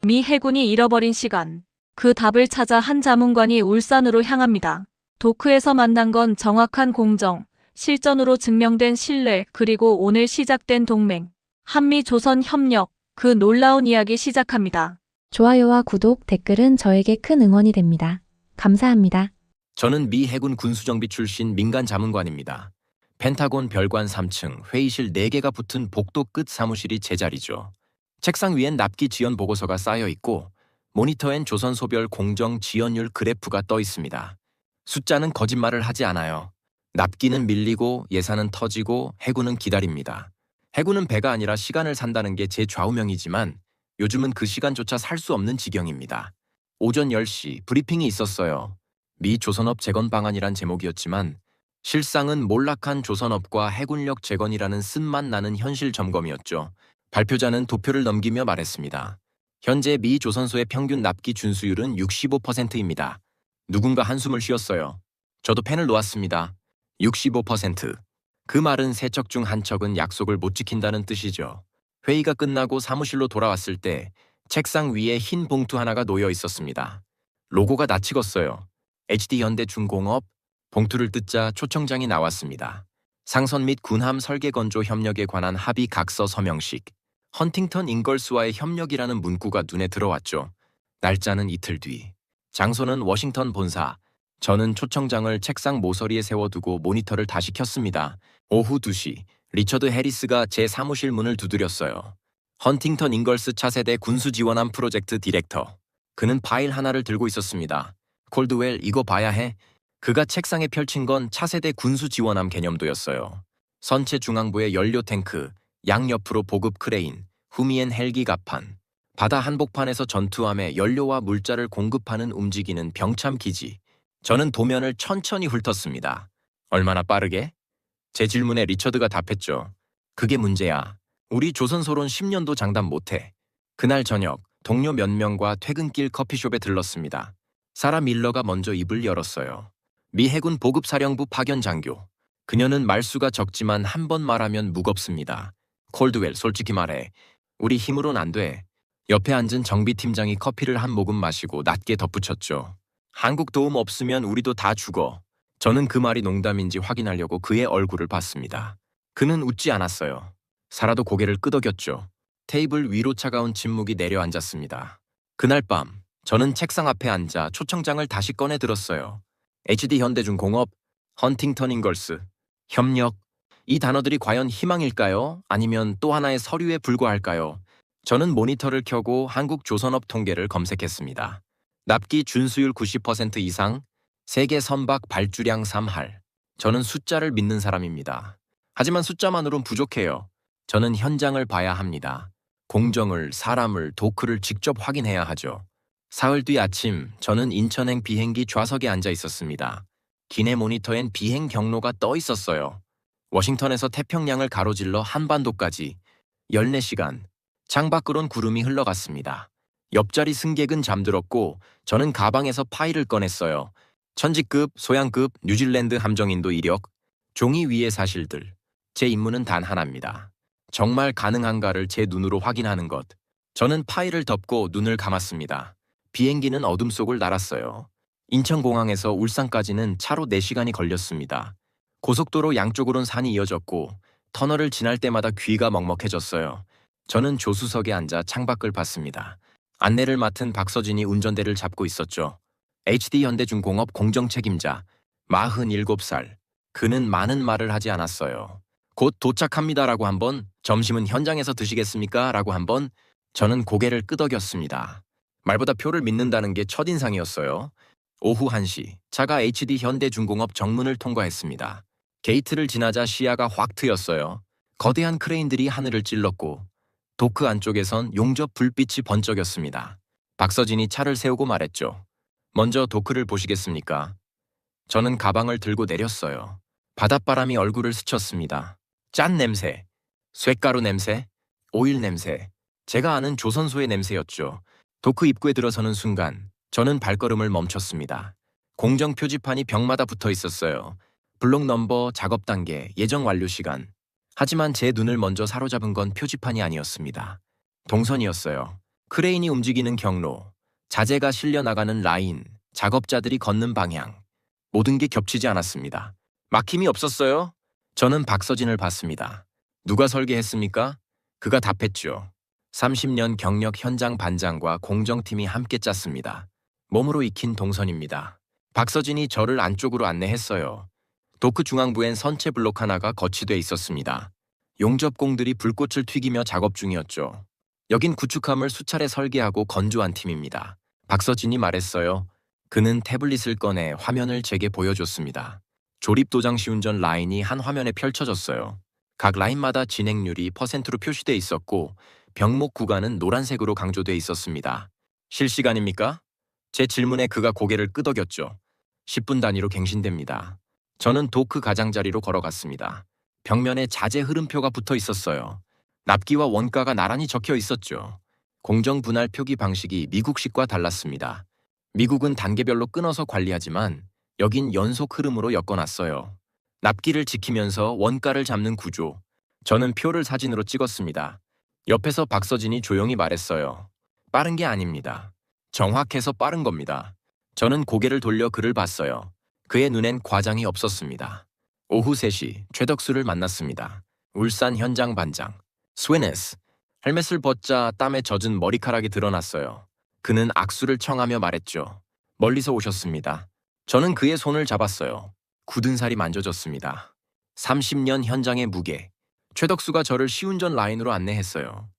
미 해군이 잃어버린 시간. 그 답을 찾아 한 자문관이 울산으로 향합니다. 도크에서 만난 건 정확한 공정, 실전으로 증명된 신뢰, 그리고 오늘 시작된 동맹. 한미 조선 협력, 그 놀라운 이야기 시작합니다. 좋아요와 구독, 댓글은 저에게 큰 응원이 됩니다. 감사합니다. 저는 미 해군 군수정비 출신 민간 자문관입니다. 펜타곤 별관 3층 회의실 4개가 붙은 복도 끝 사무실이 제 자리죠. 책상 위엔 납기 지연 보고서가 쌓여 있고 모니터엔 조선소별 공정 지연율 그래프가 떠 있습니다. 숫자는 거짓말을 하지 않아요. 납기는 밀리고 예산은 터지고 해군은 기다립니다. 해군은 배가 아니라 시간을 산다는 게 제 좌우명이지만 요즘은 그 시간조차 살 수 없는 지경입니다. 오전 10시 브리핑이 있었어요. 미 조선업 재건 방안이란 제목이었지만 실상은 몰락한 조선업과 해군력 재건이라는 쓴맛 나는 현실 점검이었죠. 발표자는 도표를 넘기며 말했습니다. 현재 미 조선소의 평균 납기 준수율은 65%입니다. 누군가 한숨을 쉬었어요. 저도 펜을 놓았습니다. 65%. 그 말은 세 척 중 한 척은 약속을 못 지킨다는 뜻이죠. 회의가 끝나고 사무실로 돌아왔을 때 책상 위에 흰 봉투 하나가 놓여 있었습니다. 로고가 낯익었어요. HD현대중공업. 봉투를 뜯자 초청장이 나왔습니다. 상선 및 군함 설계 건조 협력에 관한 합의 각서 서명식. 헌팅턴 잉걸스와의 협력이라는 문구가 눈에 들어왔죠. 날짜는 이틀 뒤. 장소는 워싱턴 본사. 저는 초청장을 책상 모서리에 세워두고 모니터를 다시 켰습니다. 오후 2시. 리처드 해리스가 제 사무실 문을 두드렸어요. 헌팅턴 잉걸스 차세대 군수지원함 프로젝트 디렉터. 그는 파일 하나를 들고 있었습니다. 콜드웰, 이거 봐야 해. 그가 책상에 펼친 건 차세대 군수지원함 개념도였어요. 선체 중앙부에 연료 탱크, 양옆으로 보급 크레인, 후미엔 헬기 갑판, 바다 한복판에서 전투함에 연료와 물자를 공급하는 움직이는 병참 기지. 저는 도면을 천천히 훑었습니다. 얼마나 빠르게? 제 질문에 리처드가 답했죠. 그게 문제야. 우리 조선소론 10년도 장담 못해. 그날 저녁 동료 몇 명과 퇴근길 커피숍에 들렀습니다. 사라 밀러가 먼저 입을 열었어요. 미 해군 보급사령부 파견 장교. 그녀는 말수가 적지만 한 번 말하면 무겁습니다. 콜드웰, 솔직히 말해. 우리 힘으론 안 돼. 옆에 앉은 정비팀장이 커피를 한 모금 마시고 낮게 덧붙였죠. 한국 도움 없으면 우리도 다 죽어. 저는 그 말이 농담인지 확인하려고 그의 얼굴을 봤습니다. 그는 웃지 않았어요. 사라도 고개를 끄덕였죠. 테이블 위로 차가운 침묵이 내려앉았습니다. 그날 밤 저는 책상 앞에 앉아 초청장을 다시 꺼내 들었어요. HD현대중공업, 헌팅턴 잉걸스, 협력. 이 단어들이 과연 희망일까요? 아니면 또 하나의 서류에 불과할까요? 저는 모니터를 켜고 한국조선업 통계를 검색했습니다. 납기 준수율 90% 이상, 세계 선박 발주량 3할. 저는 숫자를 믿는 사람입니다. 하지만 숫자만으론 부족해요. 저는 현장을 봐야 합니다. 공정을, 사람을, 도크를 직접 확인해야 하죠. 사흘 뒤 아침 저는 인천행 비행기 좌석에 앉아 있었습니다. 기내 모니터엔 비행 경로가 떠 있었어요. 워싱턴에서 태평양을 가로질러 한반도까지 14시간. 창밖으론 구름이 흘러갔습니다. 옆자리 승객은 잠들었고 저는 가방에서 파일을 꺼냈어요. 천지급, 소양급, 뉴질랜드 함정인도 이력, 종이 위의 사실들. 제 임무는 단 하나입니다. 정말 가능한가를 제 눈으로 확인하는 것. 저는 파일을 덮고 눈을 감았습니다. 비행기는 어둠 속을 날았어요. 인천공항에서 울산까지는 차로 4시간이 걸렸습니다. 고속도로 양쪽으론 산이 이어졌고 터널을 지날 때마다 귀가 먹먹해졌어요. 저는 조수석에 앉아 창밖을 봤습니다. 안내를 맡은 박서진이 운전대를 잡고 있었죠. HD현대중공업 공정책임자, 47살. 그는 많은 말을 하지 않았어요. 곧 도착합니다라고 한 번, 점심은 현장에서 드시겠습니까? 라고 한 번, 저는 고개를 끄덕였습니다. 말보다 표를 믿는다는 게 첫인상이었어요. 오후 1시, 차가 HD현대중공업 정문을 통과했습니다. 게이트를 지나자 시야가 확 트였어요. 거대한 크레인들이 하늘을 찔렀고 도크 안쪽에선 용접 불빛이 번쩍였습니다. 박서진이 차를 세우고 말했죠. 먼저 도크를 보시겠습니까? 저는 가방을 들고 내렸어요. 바닷바람이 얼굴을 스쳤습니다. 짠 냄새, 쇳가루 냄새, 오일 냄새. 제가 아는 조선소의 냄새였죠. 도크 입구에 들어서는 순간 저는 발걸음을 멈췄습니다. 공정 표지판이 벽마다 붙어 있었어요. 블록 넘버, 작업 단계, 예정 완료 시간. 하지만 제 눈을 먼저 사로잡은 건 표지판이 아니었습니다. 동선이었어요. 크레인이 움직이는 경로, 자재가 실려 나가는 라인, 작업자들이 걷는 방향. 모든 게 겹치지 않았습니다. 막힘이 없었어요? 저는 박서진을 봤습니다. 누가 설계했습니까? 그가 답했죠. 30년 경력 현장 반장과 공정팀이 함께 짰습니다. 몸으로 익힌 동선입니다. 박서진이 저를 안쪽으로 안내했어요. 도크 중앙부엔 선체 블록 하나가 거치돼 있었습니다. 용접공들이 불꽃을 튀기며 작업 중이었죠. 여긴 구축함을 수차례 설계하고 건조한 팀입니다. 박서진이 말했어요. 그는 태블릿을 꺼내 화면을 제게 보여줬습니다. 조립 도장 시운전 라인이 한 화면에 펼쳐졌어요. 각 라인마다 진행률이 %로 표시돼 있었고 병목 구간은 노란색으로 강조돼 있었습니다. 실시간입니까? 제 질문에 그가 고개를 끄덕였죠. 10분 단위로 갱신됩니다. 저는 도크 가장자리로 걸어갔습니다. 벽면에 자재 흐름표가 붙어 있었어요. 납기와 원가가 나란히 적혀 있었죠. 공정 분할 표기 방식이 미국식과 달랐습니다. 미국은 단계별로 끊어서 관리하지만 여긴 연속 흐름으로 엮어놨어요. 납기를 지키면서 원가를 잡는 구조. 저는 표를 사진으로 찍었습니다. 옆에서 박서진이 조용히 말했어요. 빠른 게 아닙니다. 정확해서 빠른 겁니다. 저는 고개를 돌려 그를 봤어요. 그의 눈엔 과장이 없었습니다. 오후 3시 최덕수를 만났습니다. 울산 현장 반장. 스웨네스. 헬멧을 벗자 땀에 젖은 머리카락이 드러났어요. 그는 악수를 청하며 말했죠. 멀리서 오셨습니다. 저는 그의 손을 잡았어요. 굳은 살이 만져졌습니다. 30년 현장의 무게. 최덕수가 저를 시운전 라인으로 안내했어요.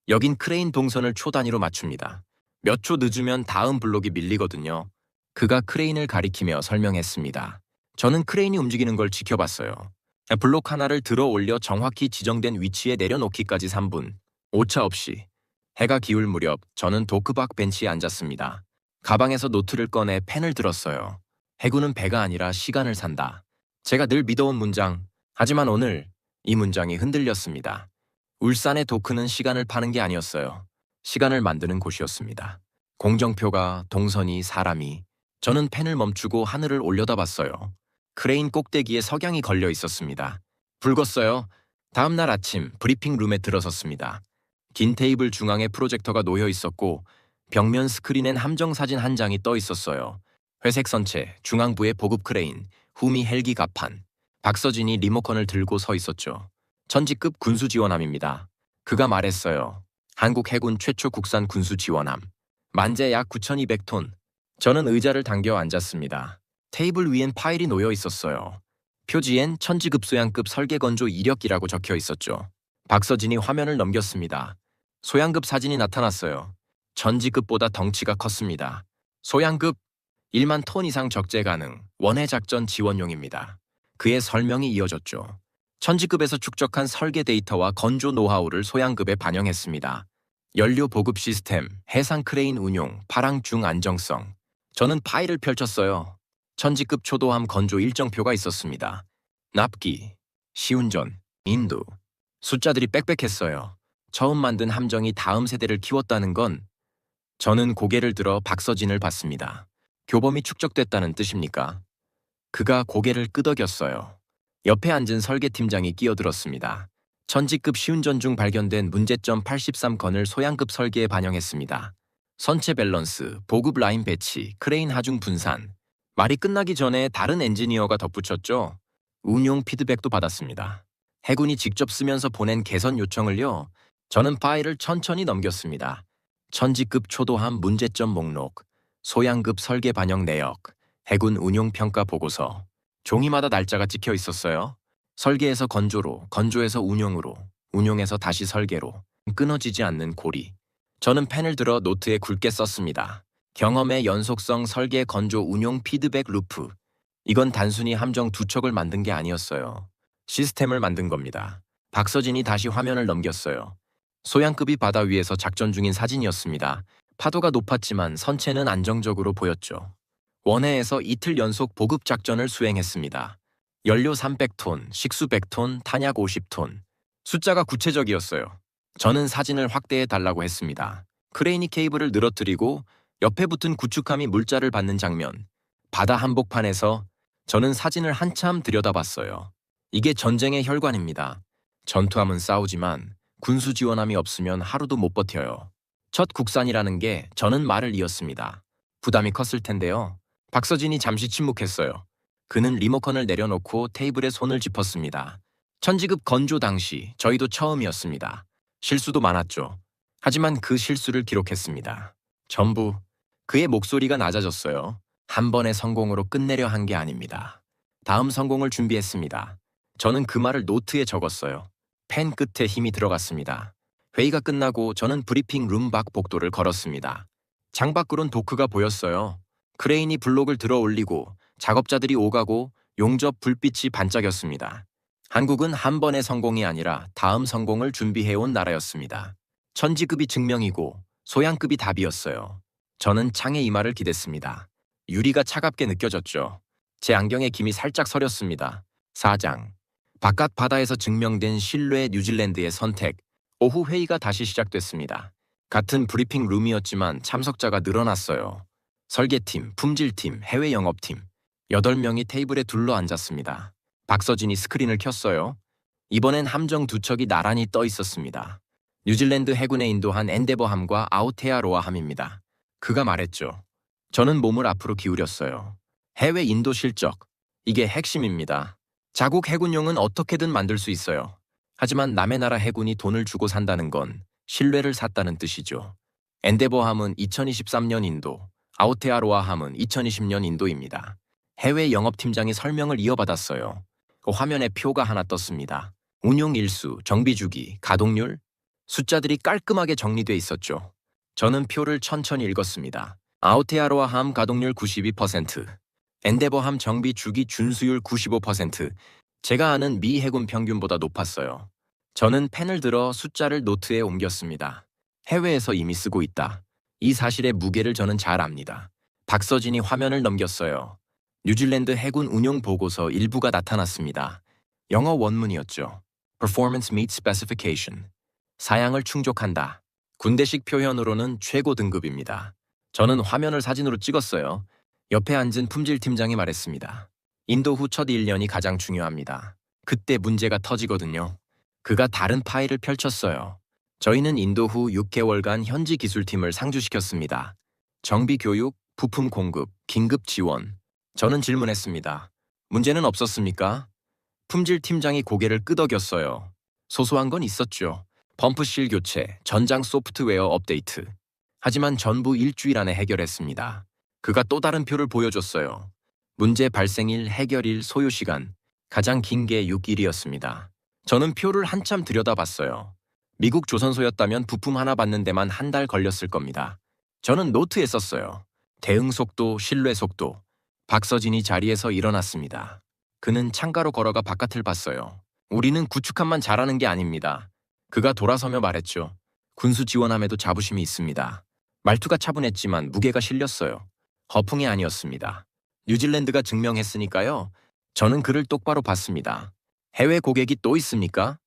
여긴 크레인 동선을 초 단위로 맞춥니다. 몇 초 늦으면 다음 블록이 밀리거든요. 그가 크레인을 가리키며 설명했습니다. 저는 크레인이 움직이는 걸 지켜봤어요. 블록 하나를 들어 올려 정확히 지정된 위치에 내려놓기까지 3분. 오차 없이. 해가 기울 무렵 저는 도크박 벤치에 앉았습니다. 가방에서 노트를 꺼내 펜을 들었어요. 해군은 배가 아니라 시간을 산다. 제가 늘 믿어온 문장. 하지만 오늘 이 문장이 흔들렸습니다. 울산의 도크는 시간을 파는 게 아니었어요. 시간을 만드는 곳이었습니다. 공정표가, 동선이, 사람이. 저는 펜을 멈추고 하늘을 올려다봤어요. 크레인 꼭대기에 석양이 걸려 있었습니다. 붉었어요. 다음 날 아침 브리핑 룸에 들어섰습니다. 긴 테이블 중앙에 프로젝터가 놓여 있었고 벽면 스크린엔 함정사진 한 장이 떠 있었어요. 회색 선체, 중앙부에 보급 크레인, 후미 헬기 갑판. 박서진이 리모컨을 들고 서 있었죠. 천지급 군수 지원함입니다. 그가 말했어요. 한국 해군 최초 국산 군수 지원함. 만재 약 9,200톤. 저는 의자를 당겨 앉았습니다. 테이블 위엔 파일이 놓여 있었어요. 표지엔 천지급 소양급 설계 건조 이력이라고 적혀 있었죠. 박서진이 화면을 넘겼습니다. 소양급 사진이 나타났어요. 전지급보다 덩치가 컸습니다. 소양급 1만 톤 이상 적재 가능, 원해 작전 지원용입니다. 그의 설명이 이어졌죠. 천지급에서 축적한 설계 데이터와 건조 노하우를 소양급에 반영했습니다. 연료 보급 시스템, 해상 크레인 운용, 파랑 중 안정성. 저는 파일을 펼쳤어요. 천지급 초도함 건조 일정표가 있었습니다. 납기, 시운전, 인도. 숫자들이 빽빽했어요. 처음 만든 함정이 다음 세대를 키웠다는 건 저는 고개를 들어 박서진을 봤습니다. 교범이 축적됐다는 뜻입니까? 그가 고개를 끄덕였어요. 옆에 앉은 설계팀장이 끼어들었습니다. 천지급 시운전 중 발견된 문제점 83건을 소양급 설계에 반영했습니다. 선체 밸런스, 보급 라인 배치, 크레인 하중 분산. 말이 끝나기 전에 다른 엔지니어가 덧붙였죠. 운용 피드백도 받았습니다. 해군이 직접 쓰면서 보낸 개선 요청을요. 저는 파일을 천천히 넘겼습니다. 천지급 초도함 문제점 목록, 소양급 설계 반영 내역, 해군 운용평가 보고서. 종이마다 날짜가 찍혀 있었어요. 설계에서 건조로, 건조에서 운용으로, 운용에서 다시 설계로. 끊어지지 않는 고리. 저는 펜을 들어 노트에 굵게 썼습니다. 경험의 연속성 설계 건조 운용 피드백 루프. 이건 단순히 함정 두 척을 만든 게 아니었어요. 시스템을 만든 겁니다. 박서진이 다시 화면을 넘겼어요. 소양급이 바다 위에서 작전 중인 사진이었습니다. 파도가 높았지만 선체는 안정적으로 보였죠. 원해에서 이틀 연속 보급 작전을 수행했습니다. 연료 300톤, 식수 100톤, 탄약 50톤. 숫자가 구체적이었어요. 저는 사진을 확대해 달라고 했습니다. 크레인이 케이블을 늘어뜨리고 옆에 붙은 구축함이 물자를 받는 장면. 바다 한복판에서 저는 사진을 한참 들여다봤어요. 이게 전쟁의 혈관입니다. 전투함은 싸우지만 군수 지원함이 없으면 하루도 못 버텨요. 첫 국산이라는 게 저는 말을 이었습니다. 부담이 컸을 텐데요. 박서진이 잠시 침묵했어요. 그는 리모컨을 내려놓고 테이블에 손을 짚었습니다. 천지급 건조 당시 저희도 처음이었습니다. 실수도 많았죠. 하지만 그 실수를 기록했습니다. 전부 그의 목소리가 낮아졌어요. 한 번의 성공으로 끝내려 한 게 아닙니다. 다음 성공을 준비했습니다. 저는 그 말을 노트에 적었어요. 펜 끝에 힘이 들어갔습니다. 회의가 끝나고 저는 브리핑 룸 밖 복도를 걸었습니다. 창밖으론 도크가 보였어요. 크레인이 블록을 들어 올리고 작업자들이 오가고 용접 불빛이 반짝였습니다. 한국은 한 번의 성공이 아니라 다음 성공을 준비해온 나라였습니다. 천지급이 증명이고 소양급이 답이었어요. 저는 창에 이마를 기댔습니다. 유리가 차갑게 느껴졌죠. 제 안경에 김이 살짝 서렸습니다. 4장. 바깥 바다에서 증명된 신뢰 뉴질랜드의 선택. 오후 회의가 다시 시작됐습니다. 같은 브리핑 룸이었지만 참석자가 늘어났어요. 설계팀, 품질팀, 해외 영업팀. 8명이 테이블에 둘러 앉았습니다. 박서진이 스크린을 켰어요. 이번엔 함정 두 척이 나란히 떠 있었습니다. 뉴질랜드 해군에 인도한 엔데버함과 아우테아로아함입니다. 그가 말했죠. 저는 몸을 앞으로 기울였어요. 해외 인도 실적. 이게 핵심입니다. 자국 해군용은 어떻게든 만들 수 있어요. 하지만 남의 나라 해군이 돈을 주고 산다는 건 신뢰를 샀다는 뜻이죠. 엔데버함은 2023년 인도, 아우테아로아함은 2020년 인도입니다. 해외 영업팀장이 설명을 이어받았어요. 그 화면에 표가 하나 떴습니다. 운용 일수, 정비 주기, 가동률, 숫자들이 깔끔하게 정리돼 있었죠. 저는 표를 천천히 읽었습니다. 아우테아로아함 가동률 92%, 엔데버함 정비 주기 준수율 95%, 제가 아는 미 해군 평균보다 높았어요. 저는 펜을 들어 숫자를 노트에 옮겼습니다. 해외에서 이미 쓰고 있다. 이 사실의 무게를 저는 잘 압니다. 박서진이 화면을 넘겼어요. 뉴질랜드 해군 운용 보고서 일부가 나타났습니다. 영어 원문이었죠. Performance meets specification. 사양을 충족한다. 군대식 표현으로는 최고 등급입니다. 저는 화면을 사진으로 찍었어요. 옆에 앉은 품질팀장이 말했습니다. 인도 후 첫 1년이 가장 중요합니다. 그때 문제가 터지거든요. 그가 다른 파일을 펼쳤어요. 저희는 인도 후 6개월간 현지 기술팀을 상주시켰습니다. 정비 교육, 부품 공급, 긴급 지원. 저는 질문했습니다. 문제는 없었습니까? 품질팀장이 고개를 끄덕였어요. 소소한 건 있었죠. 펌프실 교체, 전장 소프트웨어 업데이트. 하지만 전부 일주일 안에 해결했습니다. 그가 또 다른 표를 보여줬어요. 문제 발생일, 해결일, 소요시간. 가장 긴 게 6일이었습니다. 저는 표를 한참 들여다봤어요. 미국 조선소였다면 부품 하나 받는 데만 한 달 걸렸을 겁니다. 저는 노트에 썼어요. 대응 속도, 신뢰 속도. 박서진이 자리에서 일어났습니다. 그는 창가로 걸어가 바깥을 봤어요. 우리는 구축함만 잘하는 게 아닙니다. 그가 돌아서며 말했죠. 군수 지원함에도 자부심이 있습니다. 말투가 차분했지만 무게가 실렸어요. 허풍이 아니었습니다. 뉴질랜드가 증명했으니까요. 저는 그를 똑바로 봤습니다. 해외 고객이 또 있습니까?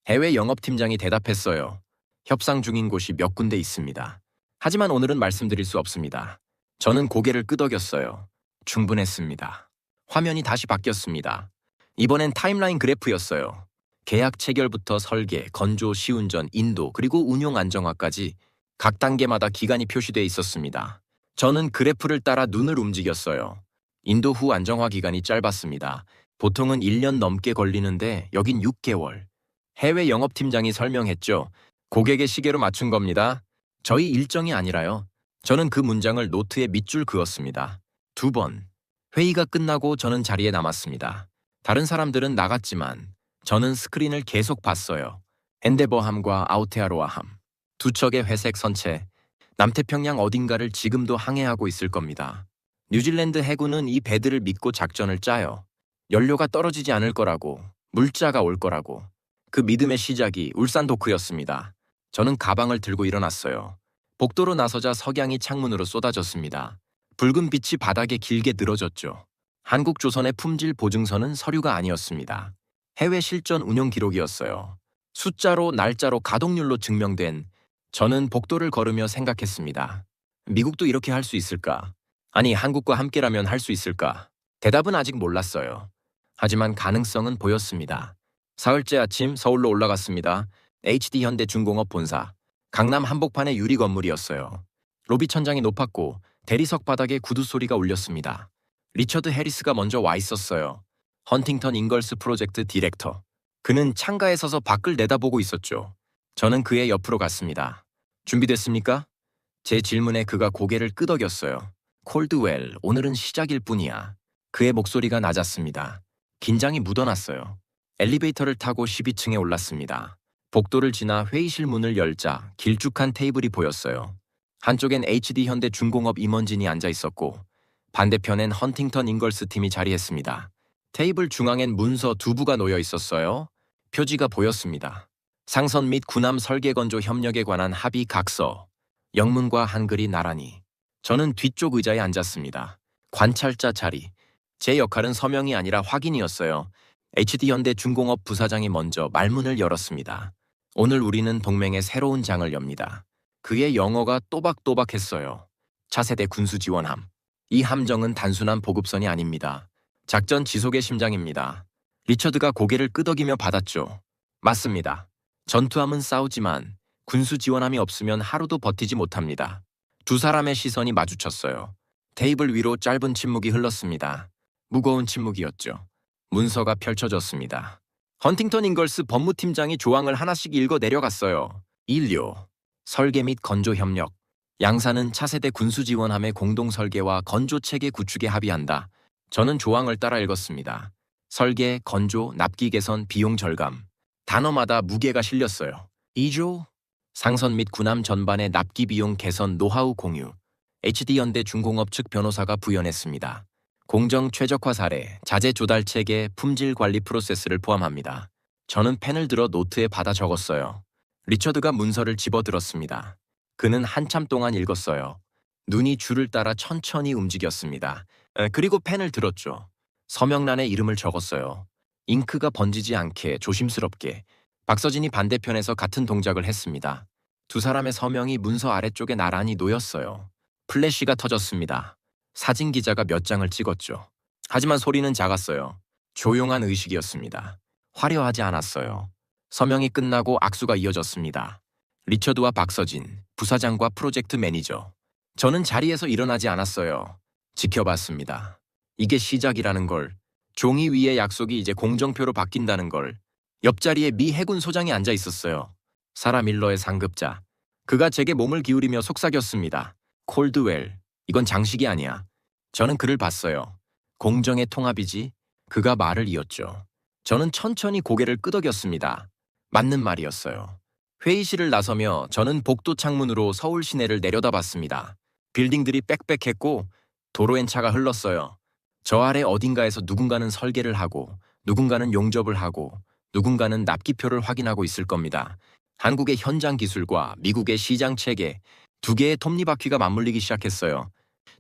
해외 영업팀장이 대답했어요. 협상 중인 곳이 몇 군데 있습니다. 하지만 오늘은 말씀드릴 수 없습니다. 저는 고개를 끄덕였어요. 충분했습니다. 화면이 다시 바뀌었습니다. 이번엔 타임라인 그래프였어요. 계약 체결부터 설계, 건조, 시운전, 인도, 그리고 운용 안정화까지 각 단계마다 기간이 표시되어 있었습니다. 저는 그래프를 따라 눈을 움직였어요. 인도 후 안정화 기간이 짧았습니다. 보통은 1년 넘게 걸리는데 여긴 6개월. 해외 영업팀장이 설명했죠. 고객의 시계로 맞춘 겁니다. 저희 일정이 아니라요. 저는 그 문장을 노트에 밑줄 그었습니다. 2번. 회의가 끝나고 저는 자리에 남았습니다. 다른 사람들은 나갔지만 저는 스크린을 계속 봤어요. 엔데버함과 아우테아로아함. 두 척의 회색 선체. 남태평양 어딘가를 지금도 항해하고 있을 겁니다. 뉴질랜드 해군은 이 배들을 믿고 작전을 짜요. 연료가 떨어지지 않을 거라고, 물자가 올 거라고. 그 믿음의 시작이 울산 도크였습니다. 저는 가방을 들고 일어났어요. 복도로 나서자 석양이 창문으로 쏟아졌습니다. 붉은 빛이 바닥에 길게 늘어졌죠. 한국조선의 품질 보증서는 서류가 아니었습니다. 해외 실전 운용 기록이었어요. 숫자로, 날짜로, 가동률로 증명된. 저는 복도를 걸으며 생각했습니다. 미국도 이렇게 할 수 있을까? 아니, 한국과 함께라면 할 수 있을까? 대답은 아직 몰랐어요. 하지만 가능성은 보였습니다. 사흘째 아침 서울로 올라갔습니다. HD 현대중공업 본사. 강남 한복판의 유리 건물이었어요. 로비 천장이 높았고 대리석 바닥에 구두 소리가 울렸습니다. 리처드 해리스가 먼저 와 있었어요. 헌팅턴 잉걸스 프로젝트 디렉터. 그는 창가에 서서 밖을 내다보고 있었죠. 저는 그의 옆으로 갔습니다. 준비됐습니까? 제 질문에 그가 고개를 끄덕였어요. 콜드웰, 오늘은 시작일 뿐이야. 그의 목소리가 낮았습니다. 긴장이 묻어났어요. 엘리베이터를 타고 12층에 올랐습니다. 복도를 지나 회의실 문을 열자 길쭉한 테이블이 보였어요. 한쪽엔 HD 현대 중공업 임원진이 앉아 있었고 반대편엔 헌팅턴 잉걸스 팀이 자리했습니다. 테이블 중앙엔 문서 2부가 놓여 있었어요. 표지가 보였습니다. 상선 및 군함 설계 건조 협력에 관한 합의 각서. 영문과 한글이 나란히. 저는 뒤쪽 의자에 앉았습니다. 관찰자 자리. 제 역할은 서명이 아니라 확인이었어요. HD현대 중공업 부사장이 먼저 말문을 열었습니다. 오늘 우리는 동맹의 새로운 장을 엽니다. 그의 영어가 또박또박했어요. 차세대 군수 지원함. 이 함정은 단순한 보급선이 아닙니다. 작전 지속의 심장입니다. 리처드가 고개를 끄덕이며 받았죠. 맞습니다. 전투함은 싸우지만 군수 지원함이 없으면 하루도 버티지 못합니다. 두 사람의 시선이 마주쳤어요. 테이블 위로 짧은 침묵이 흘렀습니다. 무거운 침묵이었죠. 문서가 펼쳐졌습니다. 헌팅턴 잉걸스 법무팀장이 조항을 하나씩 읽어 내려갔어요. 인료, 설계 및 건조 협력. 양사는 차세대 군수 지원함의 공동 설계와 건조 체계 구축에 합의한다. 저는 조항을 따라 읽었습니다. 설계, 건조, 납기 개선, 비용 절감. 단어마다 무게가 실렸어요. 2조, 상선 및 군함 전반의 납기 비용 개선 노하우 공유. HD현대 중공업 측 변호사가 부연했습니다. 공정 최적화 사례, 자재 조달 체계, 품질 관리 프로세스를 포함합니다. 저는 펜을 들어 노트에 받아 적었어요. 리처드가 문서를 집어들었습니다. 그는 한참 동안 읽었어요. 눈이 줄을 따라 천천히 움직였습니다. 그리고 펜을 들었죠. 서명란에 이름을 적었어요. 잉크가 번지지 않게 조심스럽게. 박서진이 반대편에서 같은 동작을 했습니다. 두 사람의 서명이 문서 아래쪽에 나란히 놓였어요. 플래시가 터졌습니다. 사진 기자가 몇 장을 찍었죠. 하지만 소리는 작았어요. 조용한 의식이었습니다. 화려하지 않았어요. 서명이 끝나고 악수가 이어졌습니다. 리처드와 박서진, 부사장과 프로젝트 매니저. 저는 자리에서 일어나지 않았어요. 지켜봤습니다. 이게 시작이라는 걸, 종이 위의 약속이 이제 공정표로 바뀐다는 걸. 옆자리에 미 해군 소장이 앉아 있었어요. 사라 밀러의 상급자. 그가 제게 몸을 기울이며 속삭였습니다. 콜드웰, 이건 장식이 아니야. 저는 그를 봤어요. 공정의 통합이지. 그가 말을 이었죠. 저는 천천히 고개를 끄덕였습니다. 맞는 말이었어요. 회의실을 나서며 저는 복도 창문으로 서울 시내를 내려다봤습니다. 빌딩들이 빽빽했고 도로엔 차가 흘렀어요. 저 아래 어딘가에서 누군가는 설계를 하고 누군가는 용접을 하고 누군가는 납기표를 확인하고 있을 겁니다. 한국의 현장 기술과 미국의 시장 체계, 두 개의 톱니바퀴가 맞물리기 시작했어요.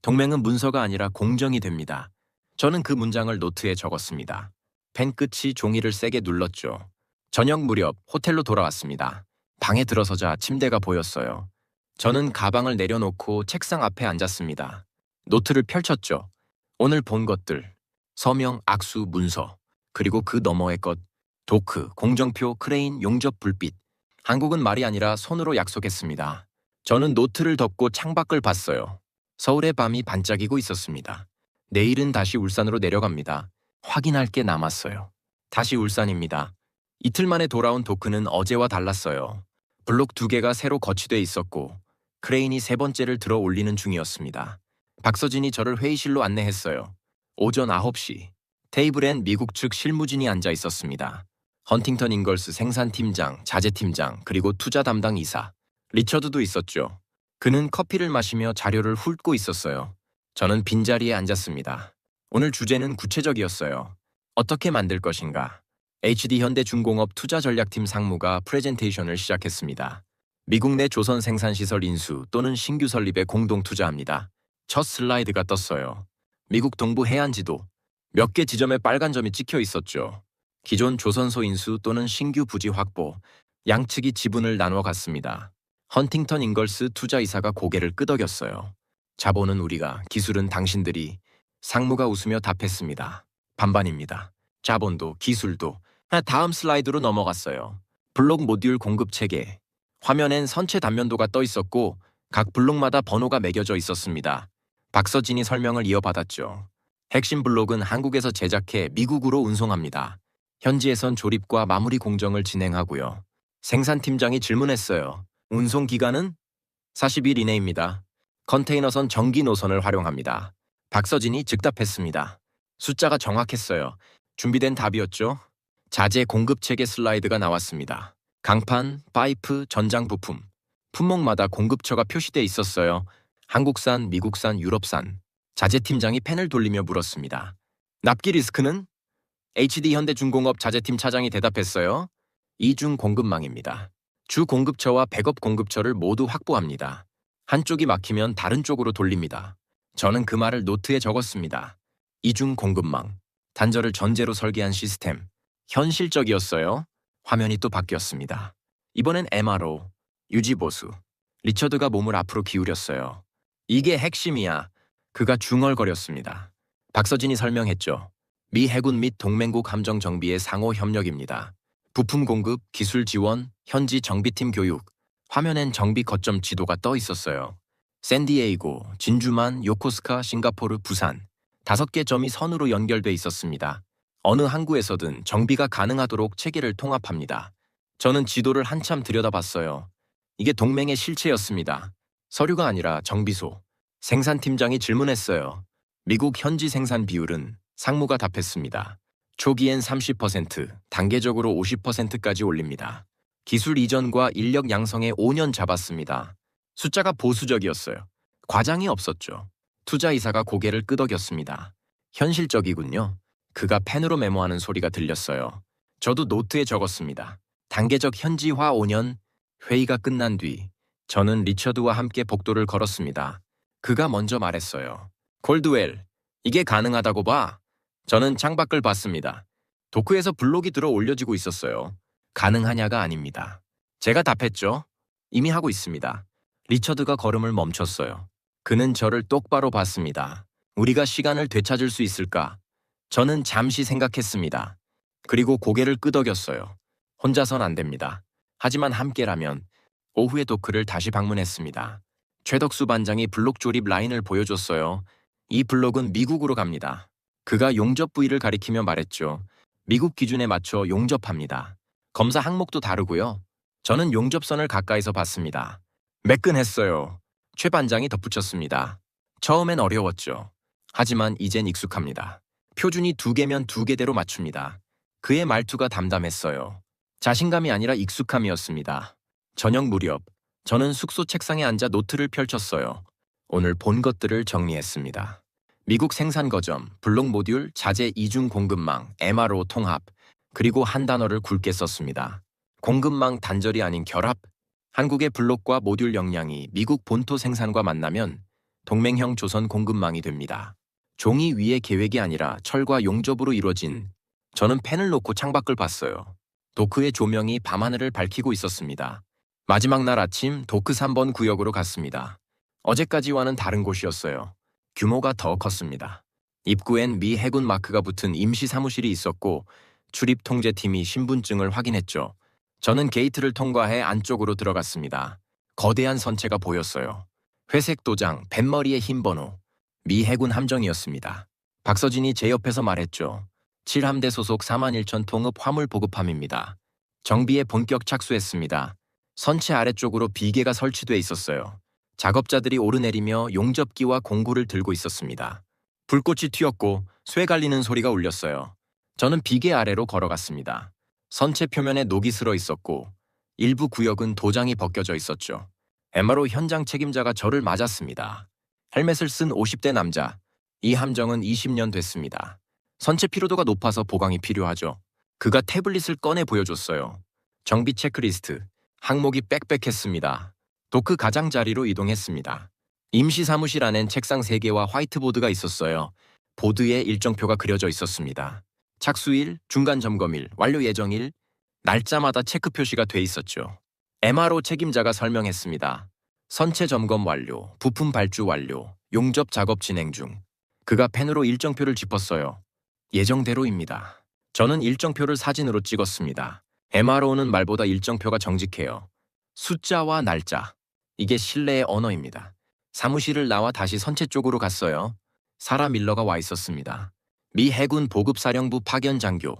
동맹은 문서가 아니라 공정이 됩니다. 저는 그 문장을 노트에 적었습니다. 펜 끝이 종이를 세게 눌렀죠. 저녁 무렵 호텔로 돌아왔습니다. 방에 들어서자 침대가 보였어요. 저는 가방을 내려놓고 책상 앞에 앉았습니다. 노트를 펼쳤죠. 오늘 본 것들, 서명, 악수, 문서, 그리고 그 너머의 것, 도크, 공정표, 크레인, 용접, 불빛. 한국은 말이 아니라 손으로 약속했습니다. 저는 노트를 덮고 창밖을 봤어요. 서울의 밤이 반짝이고 있었습니다. 내일은 다시 울산으로 내려갑니다. 확인할 게 남았어요. 다시 울산입니다. 이틀 만에 돌아온 도크는 어제와 달랐어요. 블록 2개가 새로 거치돼 있었고 크레인이 세 번째를 들어 올리는 중이었습니다. 박서진이 저를 회의실로 안내했어요. 오전 9시. 테이블엔 미국 측 실무진이 앉아 있었습니다. 헌팅턴 잉걸스 생산팀장, 자재팀장, 그리고 투자 담당 이사. 리처드도 있었죠. 그는 커피를 마시며 자료를 훑고 있었어요. 저는 빈자리에 앉았습니다. 오늘 주제는 구체적이었어요. 어떻게 만들 것인가. HD현대 중공업 투자전략팀 상무가 프레젠테이션을 시작했습니다. 미국 내 조선 생산시설 인수 또는 신규 설립에 공동 투자합니다. 첫 슬라이드가 떴어요. 미국 동부 해안지도. 몇 개 지점에 빨간 점이 찍혀 있었죠. 기존 조선소 인수 또는 신규 부지 확보. 양측이 지분을 나눠 갔습니다. 헌팅턴 잉걸스 투자이사가 고개를 끄덕였어요. 자본은 우리가, 기술은 당신들이. 상무가 웃으며 답했습니다. 반반입니다. 자본도 기술도. 다음 슬라이드로 넘어갔어요. 블록 모듈 공급 체계. 화면엔 선체 단면도가 떠 있었고 각 블록마다 번호가 매겨져 있었습니다. 박서진이 설명을 이어받았죠. 핵심 블록은 한국에서 제작해 미국으로 운송합니다. 현지에선 조립과 마무리 공정을 진행하고요. 생산팀장이 질문했어요. 운송 기간은? 40일 이내입니다. 컨테이너선 전기 노선을 활용합니다. 박서진이 즉답했습니다. 숫자가 정확했어요. 준비된 답이었죠? 자재 공급 체계 슬라이드가 나왔습니다. 강판, 파이프, 전장 부품. 품목마다 공급처가 표시돼 있었어요. 한국산, 미국산, 유럽산. 자재팀장이 펜을 돌리며 물었습니다. 납기 리스크는? HD현대중공업 자재팀 차장이 대답했어요. 이중 공급망입니다. 주 공급처와 백업 공급처를 모두 확보합니다. 한쪽이 막히면 다른 쪽으로 돌립니다. 저는 그 말을 노트에 적었습니다. 이중 공급망. 단절을 전제로 설계한 시스템. 현실적이었어요. 화면이 또 바뀌었습니다. 이번엔 MRO, 유지보수. 리처드가 몸을 앞으로 기울였어요. 이게 핵심이야. 그가 중얼거렸습니다. 박서진이 설명했죠. 미 해군 및 동맹국 함정 정비의 상호 협력입니다. 부품 공급, 기술 지원, 현지 정비팀 교육. 화면엔 정비 거점 지도가 떠 있었어요. 샌디에이고, 진주만, 요코스카, 싱가포르, 부산. 5개 점이 선으로 연결돼 있었습니다. 어느 항구에서든 정비가 가능하도록 체계를 통합합니다. 저는 지도를 한참 들여다봤어요. 이게 동맹의 실체였습니다. 서류가 아니라 정비소. 생산팀장이 질문했어요. 미국 현지 생산 비율은? 상무가 답했습니다. 초기엔 30%, 단계적으로 50%까지 올립니다. 기술 이전과 인력 양성에 5년 잡았습니다. 숫자가 보수적이었어요. 과장이 없었죠. 투자이사가 고개를 끄덕였습니다. 현실적이군요. 그가 펜으로 메모하는 소리가 들렸어요. 저도 노트에 적었습니다. 단계적 현지화 5년. 회의가 끝난 뒤 저는 리처드와 함께 복도를 걸었습니다. 그가 먼저 말했어요. 콜드웰, 이게 가능하다고 봐. 저는 창밖을 봤습니다. 도크에서 블록이 들어 올려지고 있었어요. 가능하냐가 아닙니다. 제가 답했죠. 이미 하고 있습니다. 리처드가 걸음을 멈췄어요. 그는 저를 똑바로 봤습니다. 우리가 시간을 되찾을 수 있을까? 저는 잠시 생각했습니다. 그리고 고개를 끄덕였어요. 혼자선 안 됩니다. 하지만 함께라면. 오후에 도크를 다시 방문했습니다. 최덕수 반장이 블록 조립 라인을 보여줬어요. 이 블록은 미국으로 갑니다. 그가 용접 부위를 가리키며 말했죠. 미국 기준에 맞춰 용접합니다. 검사 항목도 다르고요. 저는 용접선을 가까이서 봤습니다. 매끈했어요. 최 반장이 덧붙였습니다. 처음엔 어려웠죠. 하지만 이젠 익숙합니다. 표준이 2개면 2개대로 맞춥니다. 그의 말투가 담담했어요. 자신감이 아니라 익숙함이었습니다. 저녁 무렵, 저는 숙소 책상에 앉아 노트를 펼쳤어요. 오늘 본 것들을 정리했습니다. 미국 생산 거점, 블록 모듈, 자재 이중 공급망, MRO 통합, 그리고 한 단어를 굵게 썼습니다. 공급망 단절이 아닌 결합. 한국의 블록과 모듈 역량이 미국 본토 생산과 만나면 동맹형 조선 공급망이 됩니다. 종이 위의 계획이 아니라 철과 용접으로 이루어진. 저는 펜을 놓고 창밖을 봤어요. 도크의 조명이 밤하늘을 밝히고 있었습니다. 마지막 날 아침 도크 3번 구역으로 갔습니다. 어제까지와는 다른 곳이었어요. 규모가 더 컸습니다. 입구엔 미 해군 마크가 붙은 임시 사무실이 있었고 출입 통제팀이 신분증을 확인했죠. 저는 게이트를 통과해 안쪽으로 들어갔습니다. 거대한 선체가 보였어요. 회색 도장, 뱃머리에 흰 번호. 미 해군 함정이었습니다. 박서진이 제 옆에서 말했죠. 7함대 소속 41,000 통읍 화물 보급함입니다. 정비에 본격 착수했습니다. 선체 아래쪽으로 비계가 설치돼 있었어요. 작업자들이 오르내리며 용접기와 공구를 들고 있었습니다. 불꽃이 튀었고 쇠 갈리는 소리가 울렸어요. 저는 비계 아래로 걸어갔습니다. 선체 표면에 녹이 슬어 있었고 일부 구역은 도장이 벗겨져 있었죠. MRO 현장 책임자가 저를 맞았습니다. 헬멧을 쓴 50대 남자. 이 함정은 20년 됐습니다. 선체 피로도가 높아서 보강이 필요하죠. 그가 태블릿을 꺼내 보여줬어요. 정비 체크리스트. 항목이 빽빽했습니다. 도크 가장자리로 이동했습니다. 임시 사무실 안엔 책상 3개와 화이트보드가 있었어요. 보드에 일정표가 그려져 있었습니다. 착수일, 중간 점검일, 완료 예정일, 날짜마다 체크 표시가 돼 있었죠. MRO 책임자가 설명했습니다. 선체 점검 완료, 부품 발주 완료, 용접 작업 진행 중. 그가 펜으로 일정표를 짚었어요. 예정대로입니다. 저는 일정표를 사진으로 찍었습니다. MRO는 말보다 일정표가 정직해요. 숫자와 날짜. 이게 신뢰의 언어입니다. 사무실을 나와 다시 선체 쪽으로 갔어요. 사라 밀러가 와 있었습니다. 미 해군 보급사령부 파견 장교.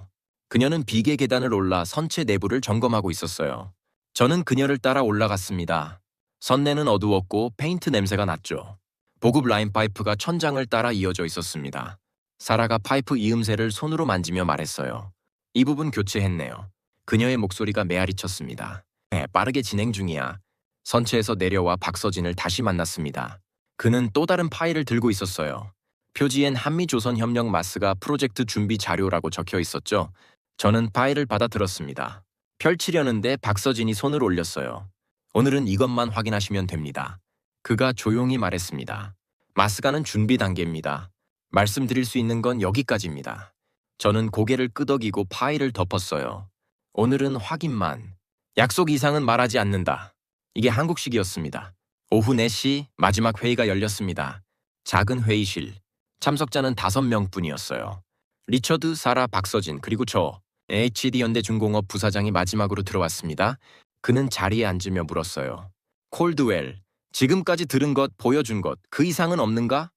그녀는 비계 계단을 올라 선체 내부를 점검하고 있었어요. 저는 그녀를 따라 올라갔습니다. 선내는 어두웠고 페인트 냄새가 났죠. 보급 라인 파이프가 천장을 따라 이어져 있었습니다. 사라가 파이프 이음새를 손으로 만지며 말했어요. 이 부분 교체했네요. 그녀의 목소리가 메아리쳤습니다. 네, 빠르게 진행 중이야. 선체에서 내려와 박서진을 다시 만났습니다. 그는 또 다른 파일을 들고 있었어요. 표지엔 한미조선협력 마스가 프로젝트 준비 자료라고 적혀 있었죠. 저는 파일을 받아들었습니다. 펼치려는데 박서진이 손을 올렸어요. 오늘은 이것만 확인하시면 됩니다. 그가 조용히 말했습니다. 마스가는 준비 단계입니다. 말씀드릴 수 있는 건 여기까지입니다. 저는 고개를 끄덕이고 파일을 덮었어요. 오늘은 확인만. 약속 이상은 말하지 않는다. 이게 한국식이었습니다. 오후 4시 마지막 회의가 열렸습니다. 작은 회의실. 참석자는 5명뿐이었어요. 리처드, 사라, 박서진, 그리고 저, HD현대중공업 부사장이 마지막으로 들어왔습니다. 그는 자리에 앉으며 물었어요. 콜드웰, 지금까지 들은 것, 보여준 것, 그 이상은 없는가?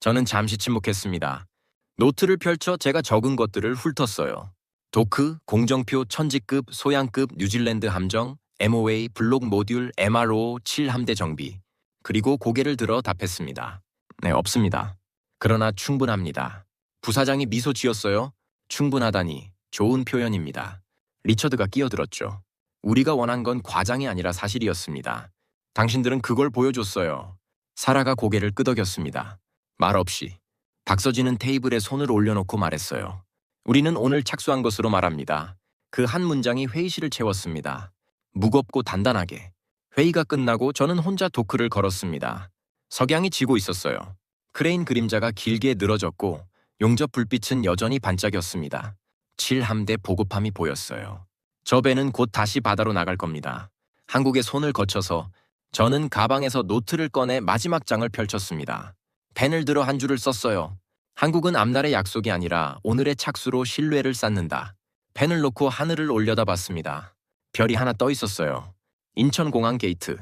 저는 잠시 침묵했습니다. 노트를 펼쳐 제가 적은 것들을 훑었어요. 도크, 공정표, 천지급, 소양급, 뉴질랜드 함정, MOA, 블록 모듈, MRO, 7함대 정비. 그리고 고개를 들어 답했습니다. 네, 없습니다. 그러나 충분합니다. 부사장이 미소 지었어요. 충분하다니 좋은 표현입니다. 리처드가 끼어들었죠. 우리가 원한 건 과장이 아니라 사실이었습니다. 당신들은 그걸 보여줬어요. 사라가 고개를 끄덕였습니다. 말없이. 박서진은 테이블에 손을 올려놓고 말했어요. 우리는 오늘 착수한 것으로 말합니다. 그 한 문장이 회의실을 채웠습니다. 무겁고 단단하게. 회의가 끝나고 저는 혼자 도크를 걸었습니다. 석양이 지고 있었어요. 크레인 그림자가 길게 늘어졌고 용접 불빛은 여전히 반짝였습니다. 7함대 보급함이 보였어요. 저 배는 곧 다시 바다로 나갈 겁니다. 한국에 손을 거쳐서 저는 가방에서 노트를 꺼내 마지막 장을 펼쳤습니다. 펜을 들어 한 줄을 썼어요. 한국은 앞날의 약속이 아니라 오늘의 착수로 신뢰를 쌓는다. 펜을 놓고 하늘을 올려다봤습니다. 별이 하나 떠 있었어요. 인천공항 게이트.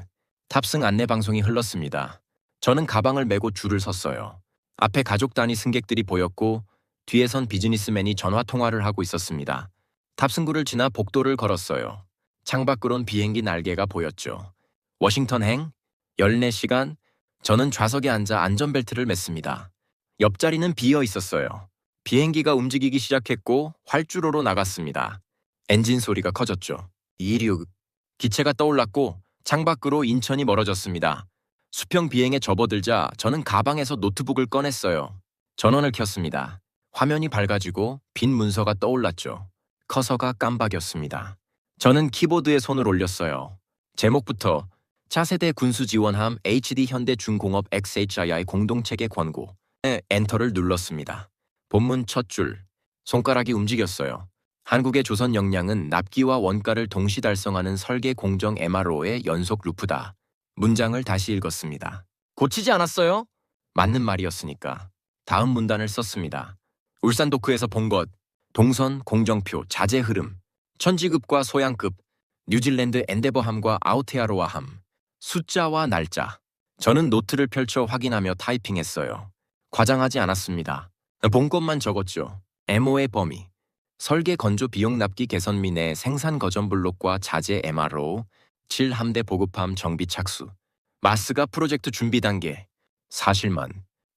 탑승 안내 방송이 흘렀습니다. 저는 가방을 메고 줄을 섰어요. 앞에 가족 단위 승객들이 보였고 뒤에선 비즈니스맨이 전화 통화를 하고 있었습니다. 탑승구를 지나 복도를 걸었어요. 창밖으론 비행기 날개가 보였죠. 워싱턴행 14시간. 저는 좌석에 앉아 안전벨트를 맸습니다. 옆자리는 비어 있었어요. 비행기가 움직이기 시작했고 활주로로 나갔습니다. 엔진 소리가 커졌죠. 216. 기체가 떠올랐고 창밖으로 인천이 멀어졌습니다. 수평 비행에 접어들자 저는 가방에서 노트북을 꺼냈어요. 전원을 켰습니다. 화면이 밝아지고 빈 문서가 떠올랐죠. 커서가 깜박였습니다. 저는 키보드에 손을 올렸어요. 제목부터 차세대 군수지원함 HD현대중공업 XHII 공동체계 권고. 엔터를 눌렀습니다. 본문 첫 줄. 손가락이 움직였어요. 한국의 조선 역량은 납기와 원가를 동시 달성하는 설계 공정 MRO의 연속 루프다. 문장을 다시 읽었습니다. 고치지 않았어요? 맞는 말이었으니까. 다음 문단을 썼습니다. 울산 도크에서 본 것. 동선, 공정표, 자재 흐름. 천지급과 소양급. 뉴질랜드 엔데버함과 아우테아로아함. 숫자와 날짜. 저는 노트를 펼쳐 확인하며 타이핑했어요. 과장하지 않았습니다. 본 것만 적었죠. MO의 범위. 설계 건조 비용 납기 개선미 내 생산 거점 블록과 자재 MRO, 7함대 보급함 정비 착수. 마스가 프로젝트 준비 단계. 사실만.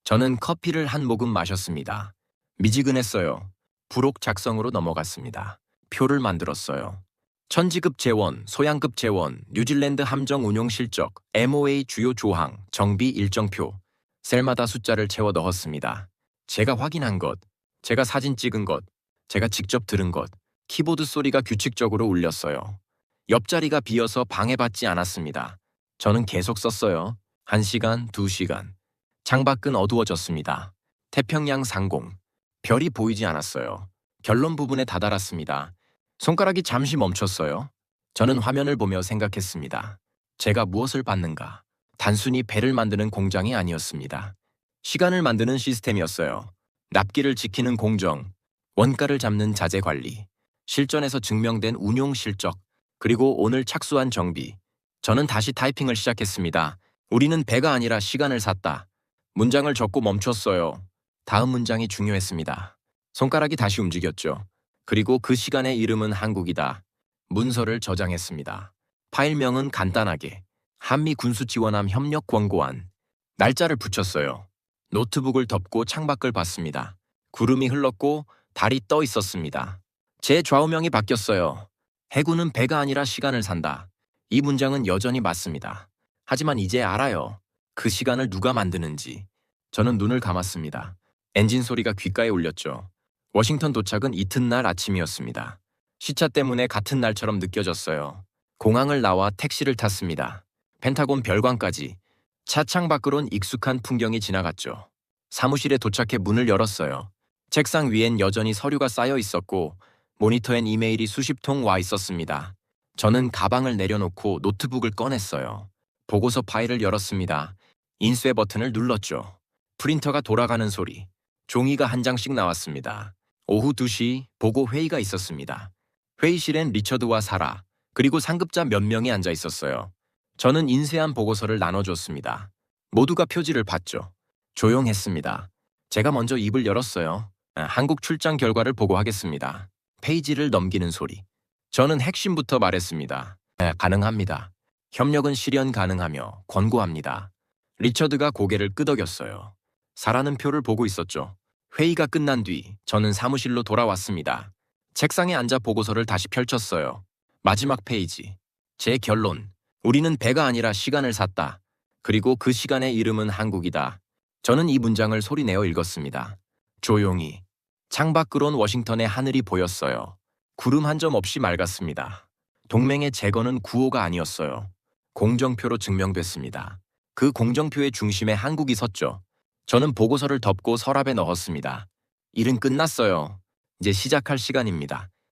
저는 커피를 한 모금 마셨습니다. 미지근했어요. 부록 작성으로 넘어갔습니다. 표를 만들었어요. 천지급 재원, 소양급 재원, 뉴질랜드 함정 운용 실적, MOA 주요 조항, 정비 일정표. 셀마다 숫자를 채워 넣었습니다. 제가 확인한 것, 제가 사진 찍은 것, 제가 직접 들은 것. 키보드 소리가 규칙적으로 울렸어요. 옆자리가 비어서 방해받지 않았습니다. 저는 계속 썼어요. 1시간, 2시간. 창밖은 어두워졌습니다. 태평양 상공. 별이 보이지 않았어요. 결론 부분에 다다랐습니다. 손가락이 잠시 멈췄어요. 저는 화면을 보며 생각했습니다. 제가 무엇을 받는가? 단순히 배를 만드는 공장이 아니었습니다. 시간을 만드는 시스템이었어요. 납기를 지키는 공정, 원가를 잡는 자재 관리, 실전에서 증명된 운용 실적, 그리고 오늘 착수한 정비. 저는 다시 타이핑을 시작했습니다. 우리는 배가 아니라 시간을 샀다. 문장을 적고 멈췄어요. 다음 문장이 중요했습니다. 손가락이 다시 움직였죠. 그리고 그 시간의 이름은 한국이다. 문서를 저장했습니다. 파일명은 간단하게 한미 군수 지원함 협력 권고안. 날짜를 붙였어요. 노트북을 덮고 창밖을 봤습니다. 구름이 흘렀고 달이 떠 있었습니다. 제 좌우명이 바뀌었어요. 해군은 배가 아니라 시간을 산다. 이 문장은 여전히 맞습니다. 하지만 이제 알아요. 그 시간을 누가 만드는지. 저는 눈을 감았습니다. 엔진 소리가 귓가에 울렸죠. 워싱턴 도착은 이튿날 아침이었습니다. 시차 때문에 같은 날처럼 느껴졌어요. 공항을 나와 택시를 탔습니다. 펜타곤 별관까지. 차창 밖으론 익숙한 풍경이 지나갔죠. 사무실에 도착해 문을 열었어요. 책상 위엔 여전히 서류가 쌓여 있었고 모니터엔 이메일이 수십 통 와 있었습니다. 저는 가방을 내려놓고 노트북을 꺼냈어요. 보고서 파일을 열었습니다. 인쇄 버튼을 눌렀죠. 프린터가 돌아가는 소리. 종이가 한 장씩 나왔습니다. 오후 2시 보고 회의가 있었습니다. 회의실엔 리처드와 사라, 그리고 상급자 몇 명이 앉아 있었어요. 저는 인쇄한 보고서를 나눠줬습니다. 모두가 표지를 봤죠. 조용했습니다. 제가 먼저 입을 열었어요. 한국 출장 결과를 보고하겠습니다. 페이지를 넘기는 소리. 저는 핵심부터 말했습니다. 가능합니다. 협력은 실현 가능하며 권고합니다. 리처드가 고개를 끄덕였어요. 사라는 표를 보고 있었죠. 회의가 끝난 뒤 저는 사무실로 돌아왔습니다. 책상에 앉아 보고서를 다시 펼쳤어요. 마지막 페이지. 제 결론. 우리는 배가 아니라 시간을 샀다. 그리고 그 시간의 이름은 한국이다. 저는 이 문장을 소리내어 읽었습니다. 조용히. 창밖으론 워싱턴의 하늘이 보였어요. 구름 한 점 없이 맑았습니다. 동맹의 재건은 구호가 아니었어요. 공정표로 증명됐습니다. 그 공정표의 중심에 한국이 섰죠. 저는 보고서를 덮고 서랍에 넣었습니다. 일은 끝났어요. 이제 시작할 시간입니다.